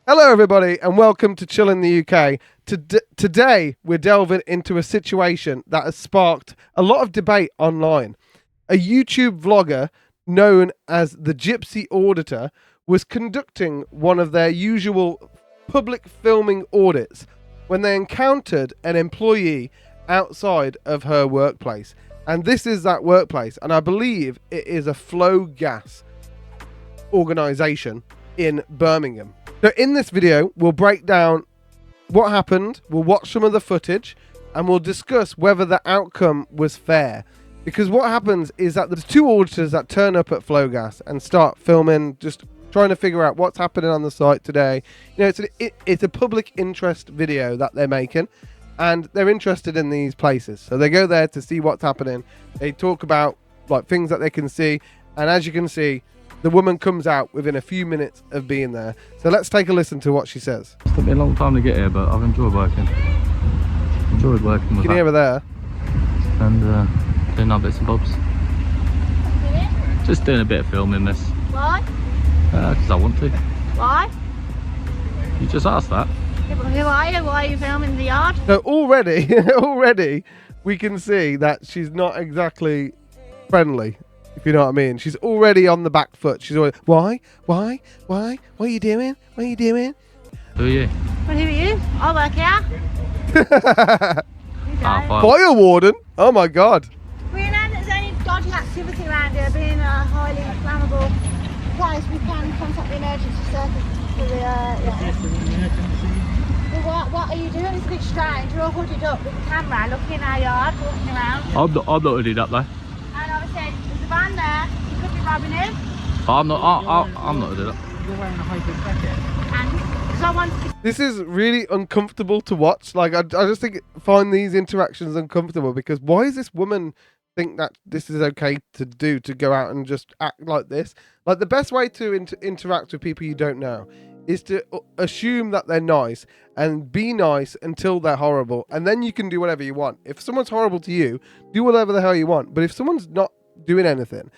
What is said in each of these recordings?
Hello everybody and welcome to Chill in the UK. Today we're delving into a situation that has sparked a lot of debate online. A YouTube vlogger known as the Gypsy Auditor was conducting one of their usual public filming audits when they encountered an employee outside of her workplace. And this is that workplace, and I believe it is a Flo-gas organisation in Birmingham. So in this video, we'll break down what happened, we'll watch some of the footage, and we'll discuss whether the outcome was fair. Because what happens is that there's two auditors that turn up at Flo-gas and start filming, just trying to figure out what's happening on the site today. You know, it's a public interest video that they're making, and they're interested in these places. So they go there to see what's happening. They talk about like things that they can see, and as you can see, the woman comes out within a few minutes of being there. So let's take a listen to what she says. It took me a long time to get here, but I've enjoyed working. Enjoyed working with You can hear her there. And doing our bits and bobs. Just doing a bit of filming, miss. Why? Because I want to. Why? You just asked that. Yeah, but who are you? Why are you filming the yard? So already we can see that she's not exactly friendly, if you know what I mean. She's already on the back foot. She's always, why? What are you doing? What are you doing? Who are you? Well, who are you? I work here. You don't. Fire warden? Oh my god. We know that there's any dodgy activity around here, being a highly inflammable place. We can contact the emergency service for the Well, what are you doing? It's a bit strange. You're all hooded up with the camera, looking in our yard, walking around. I'm not hooded up there. And obviously, there's a van there. You could be robbing him. I'm not hooded up. You're wearing a high vis jacket. And someone. This is really uncomfortable to watch. Like, I just find these interactions uncomfortable, because why does this woman think that this is okay to do, to go out and just act like this? Like, the best way to interact with people you don't know is to assume that they're nice and be nice until they're horrible, and then you can do whatever you want. If someone's horrible to you, do whatever the hell you want. But if someone's not doing anything,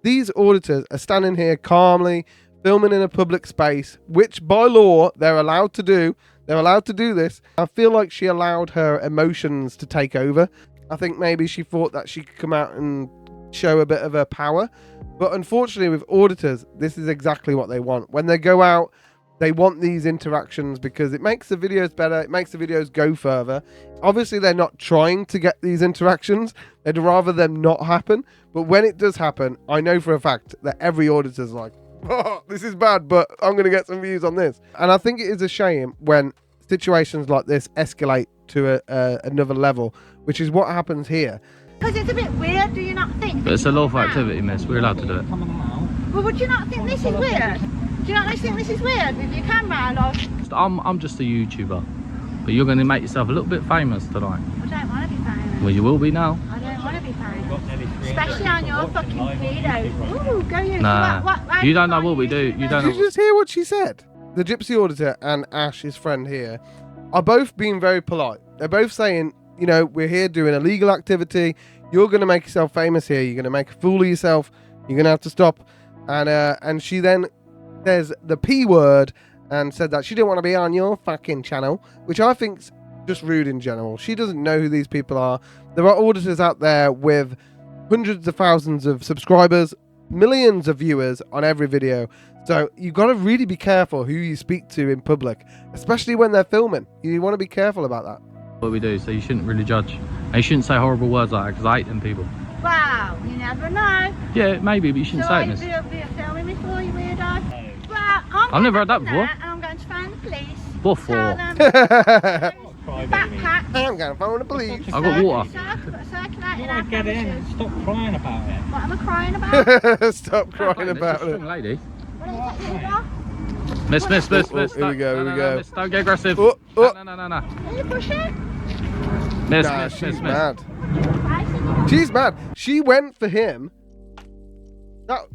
these auditors are standing here calmly filming in a public space, which by law they're allowed to do. They're allowed to do this. I feel like she allowed her emotions to take over. I think maybe she thought that she could come out and show a bit of her power. But unfortunately with auditors, this is exactly what they want. When they go out, they want these interactions because it makes the videos better. It makes the videos go further. Obviously, they're not trying to get these interactions. They'd rather them not happen. But when it does happen, I know for a fact that every auditor's like, oh, this is bad, but I'm going to get some views on this. And I think it is a shame when situations like this escalate to another level, which is what happens here. Because it's a bit weird, do you not think? But it's a lawful activity, miss. We're allowed to do it. Well, would you not think this is weird? Do you not think this is weird with your camera? Like, I'm just a YouTuber. But you're going to make yourself a little bit famous tonight. I don't want to be famous. Well, you will be now. I don't want to be famous. Especially on your fucking pedos. Ooh, go you. Nah. What You don't know what we do. You don't Did you know. just hear what she said? The Gypsy Auditor and Ash, his friend here, are both being very polite. They're both saying, you know, we're here doing a legal activity. You're going to make yourself famous here. You're going to make a fool of yourself. You're going to have to stop. And she then says the P word and said that she didn't want to be on your fucking channel, which I think's just rude in general. She doesn't know who these people are. There are auditors out there with hundreds of thousands of subscribers, millions of viewers on every video. So you've got to really be careful who you speak to in public, especially when they're filming. You want to be careful about that. What we do, so you shouldn't really judge. And you shouldn't say horrible words like that, because I hate them people. Wow, you never know. Yeah, maybe, but you shouldn't say it, miss. So you're filming me for you weirdo? Well, I've never had that before. And I'm going to phone the police. What for? Tell them backpack. I'm going to phone the police. I've got water. Circulating our Get in and stop crying about it. What am I crying about? Stop crying about it. Lady. What are you talking about? Miss. Here we go, here we go. Miss, don't get aggressive. Oh. No. Are you pushing? Miss, Nah, miss. she's mad. She's mad. She went for him.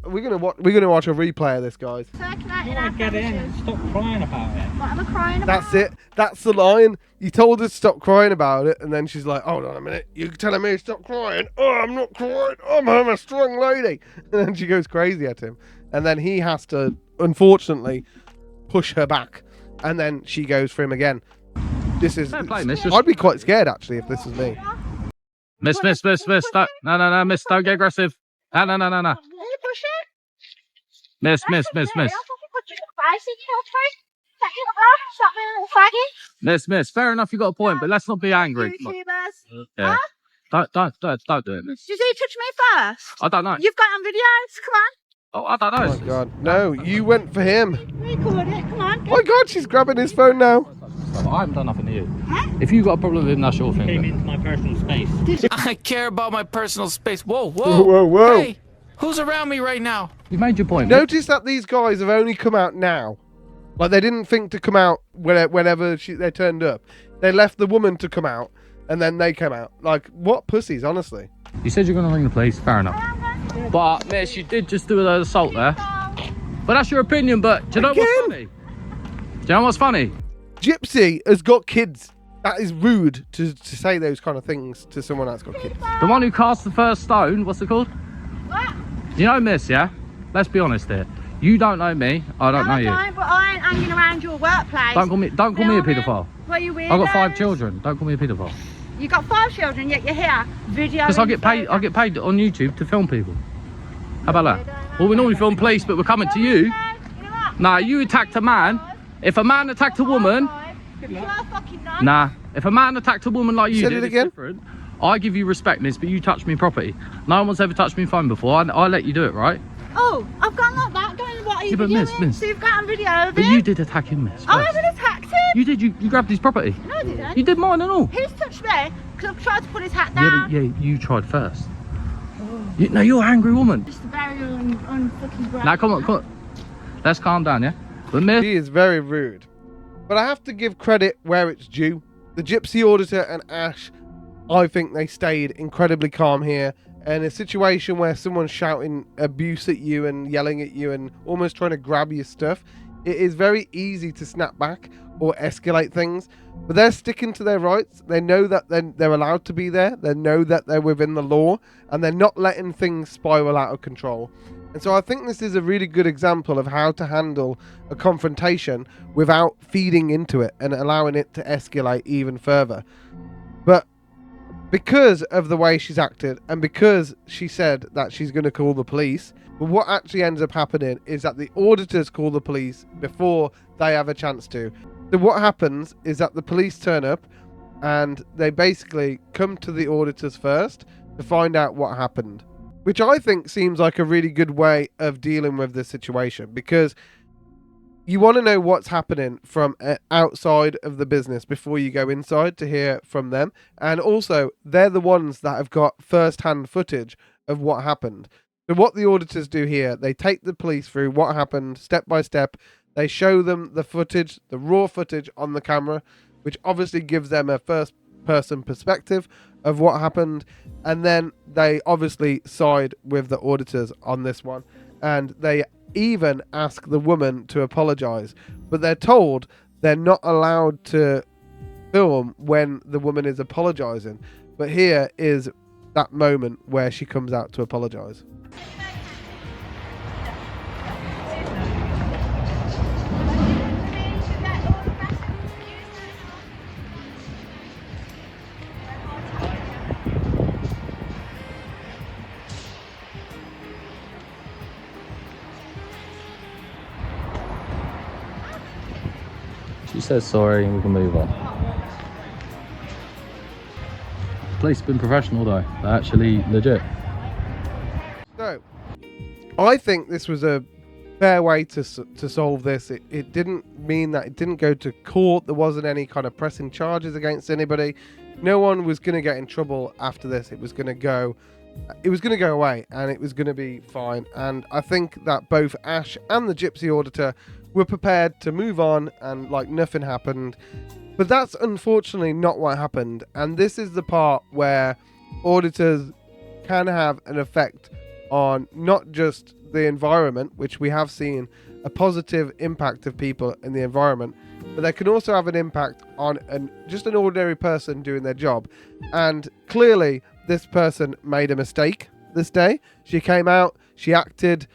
We're gonna watch a replay of this, guys. Circulating our Get in and stop crying about it. What am I crying about? That's it. That's the line. You told her to stop crying about it, and then she's like, "Hold on a minute. You're telling me to stop crying? Oh, I'm not crying. I'm a strong lady." And then she goes crazy at him, and then he has to, unfortunately, push her back and then she goes for him again. This is. Fair play, miss. I'd be quite scared actually if this was me. Miss. Don't, no, miss. Don't get aggressive. No. Will you push it? Miss. I'll fucking put you in the face, you know, take it off, stop me, little faggot. Miss. Fair enough, you got a point, but let's not be angry. Come on. YouTubers. Yeah. Huh? Don't do it, miss. Did you touch me first? I don't know. You've got on videos, come on. Oh, I don't know. Oh my god, no! You went for him. Record it, come on. Oh my god, she's grabbing his phone now. I haven't done nothing to you. Huh? If you got a problem with him, that's your thing. Came then. into my personal space. I care about my personal space. Whoa. Whoa. Hey, who's around me right now? You made your point. miss. Notice that these guys have only come out now. Like they didn't think to come out whenever they turned up. They left the woman to come out, and then they came out. Like what pussies, honestly. You said you're going to ring the police. Fair enough. But, miss, you did just do an assault there. But that's your opinion, but do you know what's Again? funny? Do you know what's funny? Gypsy has got kids. That is rude to say those kind of things to someone that's got kids. The one who cast the first stone, what's it called? What? You know miss, yeah? Let's be honest here. You don't know me, I don't know you. I don't, but I ain't hanging around your workplace. Don't call me a paedophile. Well, you weirdos. I've got 5 children, don't call me a paedophile. You got 5 children, yet you're here videoing. Because I get paid on YouTube to film people. How about that? Well, we normally film police, but we're coming to you. Nah, you attacked a man. If a man attacked a woman, nah. If a man attacked a woman like you Said did, it it's again? different. I give you respect, miss, but you touched me property. No one's ever touched me phone before. I let you do it, right? Oh, I've gone like that. Going, what are you Yeah, but videoing? miss. So you've got on video of But it? you did attack him, miss. I first. haven't attacked him. You did. You grabbed his property. No, I didn't. You did mine and all. He's touched me because I've tried to put his hat Yeah, down. but yeah, you tried first. No, you're an angry woman. Just very unfucking bright. Now, come on. Let's calm down, yeah? But miss, She is very rude. But I have to give credit where it's due. The Gypsy Auditor and Ash, I think they stayed incredibly calm here. In a situation where someone's shouting abuse at you and yelling at you and almost trying to grab your stuff, it is very easy to snap back or escalate things. But they're sticking to their rights. They know that they're allowed to be there. They know that they're within the law. And they're not letting things spiral out of control. And so I think this is a really good example of how to handle a confrontation without feeding into it and allowing it to escalate even further. But because of the way she's acted and because she said that she's going to call the police, but what actually ends up happening is that the auditors call the police before they have a chance to. So what happens is that the police turn up and they basically come to the auditors first to find out what happened. Which I think seems like a really good way of dealing with this situation, because you want to know what's happening from outside of the business before you go inside to hear from them. And also, they're the ones that have got first-hand footage of what happened. So what the auditors do here, they take the police through what happened step by step. They show them the footage, the raw footage on the camera, which obviously gives them a first-person perspective of what happened, and then they obviously side with the auditors on this one, and they even ask the woman to apologize, but they're told they're not allowed to film when the woman is apologizing. But here is that moment where she comes out to apologize. she says sorry and we can move on. Police have been professional though. They're actually legit. So, I think this was a fair way to solve this. It didn't mean that it didn't go to court. There wasn't any kind of pressing charges against anybody. No one was going to get in trouble after this. It was going to go away and it was going to be fine. And I think that both Ash and the Gypsy Auditor were prepared to move on and like nothing happened. But that's unfortunately not what happened. And this is the part where auditors can have an effect on not just the environment, which we have seen a positive impact of people in the environment, but they can also have an impact on just an ordinary person doing their job. And clearly this person made a mistake this day. She came out, she acted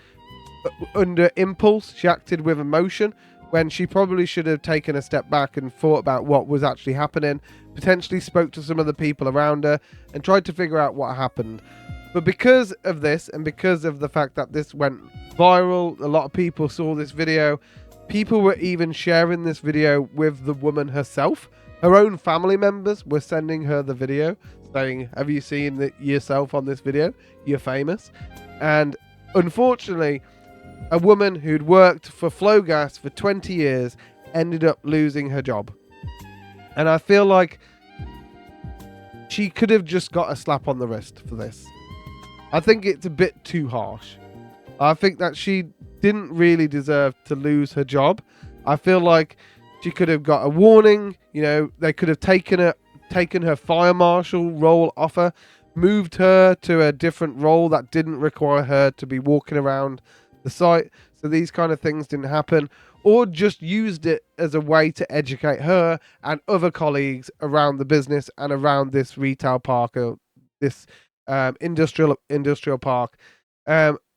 under impulse, she acted with emotion, when she probably should have taken a step back and thought about what was actually happening, potentially spoke to some of the people around her and tried to figure out what happened. But because of this, and because of the fact that this went viral, a lot of people saw this video, people were even sharing this video with the woman herself. Her own family members were sending her the video saying, have you seen yourself on this video? You're famous. And unfortunately, a woman who'd worked for Flo-gas for 20 years ended up losing her job. And I feel like she could have just got a slap on the wrist for this. I think it's a bit too harsh. I think that she didn't really deserve to lose her job. I feel like she could have got a warning. You know, they could have taken her fire marshal role off her, moved her to a different role that didn't require her to be walking around the site, so these kind of things didn't happen, or just used it as a way to educate her and other colleagues around the business and around this retail park or this industrial park,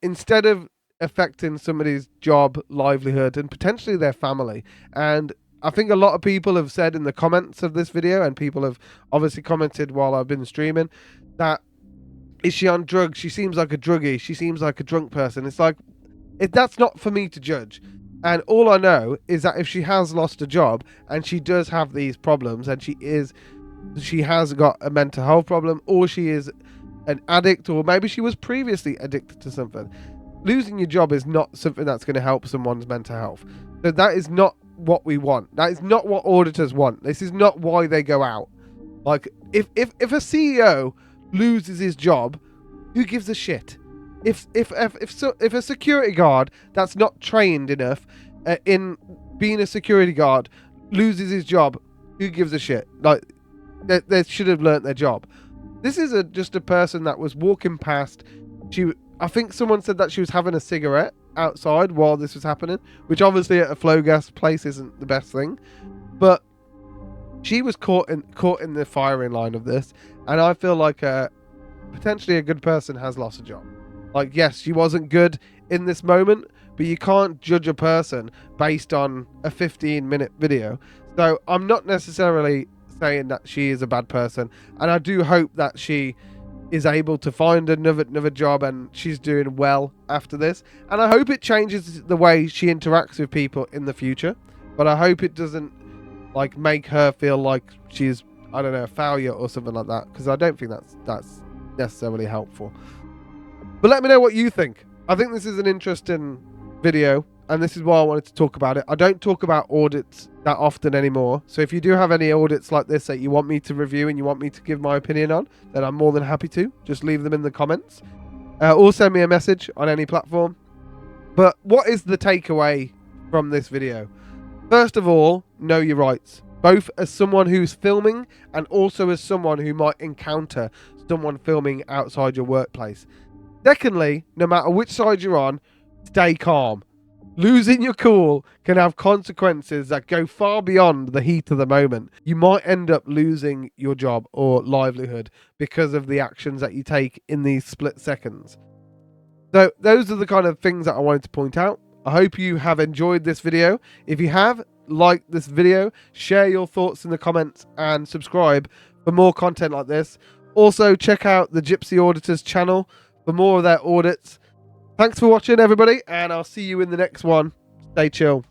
instead of affecting somebody's job, livelihood, and potentially their family. And I think a lot of people have said in the comments of this video, and people have obviously commented while I've been streaming, that is she on drugs? She seems like a druggie. She seems like a drunk person. It's like, that's not for me to judge. And all I know is that if she has lost a job and she does have these problems, and she has got a mental health problem, or she is an addict, or maybe she was previously addicted to something, losing your job is not something that's going to help someone's mental health. So that is not what we want. That is not what auditors want. This is not why they go out. Like, if a CEO loses his job, who gives a shit? If a security guard that's not trained enough in being a security guard loses his job, who gives a shit? Like, they should have learnt their job. This is just a person that was walking past. I think someone said that she was having a cigarette outside while this was happening, which obviously at a Flo-gas place isn't the best thing. But she was caught in the firing line of this, and I feel like potentially a good person has lost a job. Like, yes, she wasn't good in this moment, but you can't judge a person based on a 15-minute video. So I'm not necessarily saying that she is a bad person, and I do hope that she is able to find another job and she's doing well after this. And I hope it changes the way she interacts with people in the future. But I hope it doesn't like make her feel like she's, I don't know, a failure or something like that, because I don't think that's necessarily helpful. But let me know what you think. I think this is an interesting video, and this is why I wanted to talk about it. I don't talk about audits that often anymore. So if you do have any audits like this that you want me to review and you want me to give my opinion on, then I'm more than happy to. Just leave them in the comments. Or send me a message on any platform. But what is the takeaway from this video? First of all, know your rights. Both as someone who's filming and also as someone who might encounter someone filming outside your workplace. Secondly, no matter which side you're on, stay calm. Losing your cool can have consequences that go far beyond the heat of the moment. You might end up losing your job or livelihood because of the actions that you take in these split seconds. So those are the kind of things that I wanted to point out. I hope you have enjoyed this video. If you have, like this video, share your thoughts in the comments, and subscribe for more content like this. Also, check out the Gypsy Auditors channel for more of their audits. Thanks for watching, everybody, and I'll see you in the next one. Stay chill.